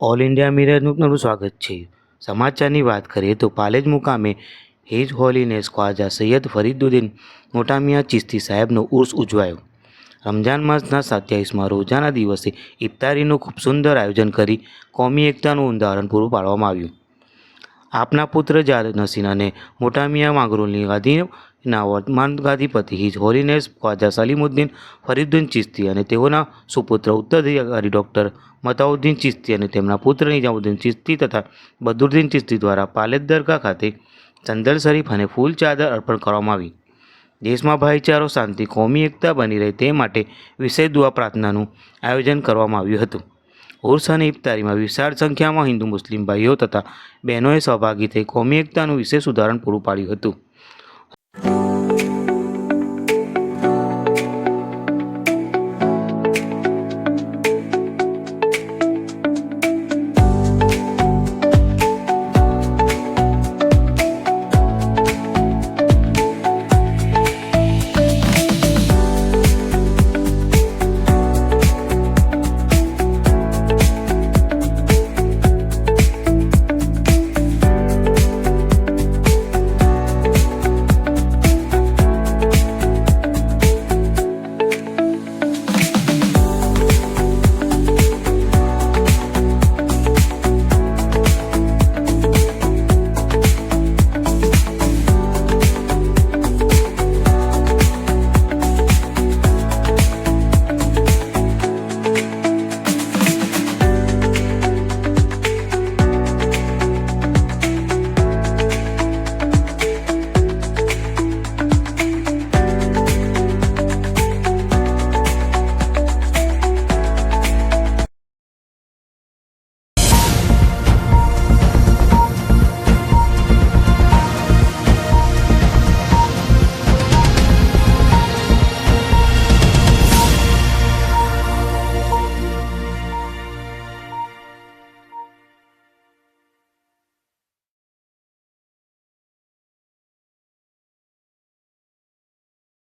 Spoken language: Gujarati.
ઓલ ઇન્ડિયા મિરરનું તમારું સ્વાગત છે. સમાચારની વાત કરીએ તો પાલેજ મુકામે હિઝ હોલીનેસ ખ્વાજા સૈયદ ફરીદુદ્દીન મોટા મિયાં ચિશ્તી સાહેબનો ઉર્સ ઉજવાયો. રમજાન માસના 27મા રોજાના દિવસે ઇફતારીનું ખૂબ સુંદર આયોજન કરી કોમી એકતાનું ઉદાહરણ પૂરું પાડવામાં આવ્યું. આપના પુત્ર જાદ નસીન અને મોટા મિયાં માંગરોળની ગાદીના વર્તમાન ગાદીપતિ હિઝ હોલીનેસ ખ્વાજા સલીમુદ્દીન ફરીદુદ્દીન ચિશ્તી અને તેઓના સુપુત્ર ઉત્તરાધિકારી ડૉક્ટર મતાઉદ્દીન ચિશ્તી અને તેમના પુત્ર નિઝામુદ્દીન ચિશ્તી તથા બદરુદ્દીન ચિશ્તી દ્વારા પાલેજ દરગાહ ખાતે ચંદર શરીફ અને ફૂલ ચાદર અર્પણ કરવામાં આવી. દેશમાં ભાઈચારો, શાંતિ, કોમી એકતા બની રહે તે માટે વિશેષ દુઆ પ્રાર્થનાનું આયોજન કરવામાં આવ્યું હતું. ઉર્સ અને ઇફતારીમાં વિશાળ સંખ્યામાં હિન્દુ મુસ્લિમ ભાઈઓ તથા બહેનોએ સહભાગી થઈ કોમી એકતાનું વિશેષ ઉદાહરણ પૂરું પાડ્યું હતું.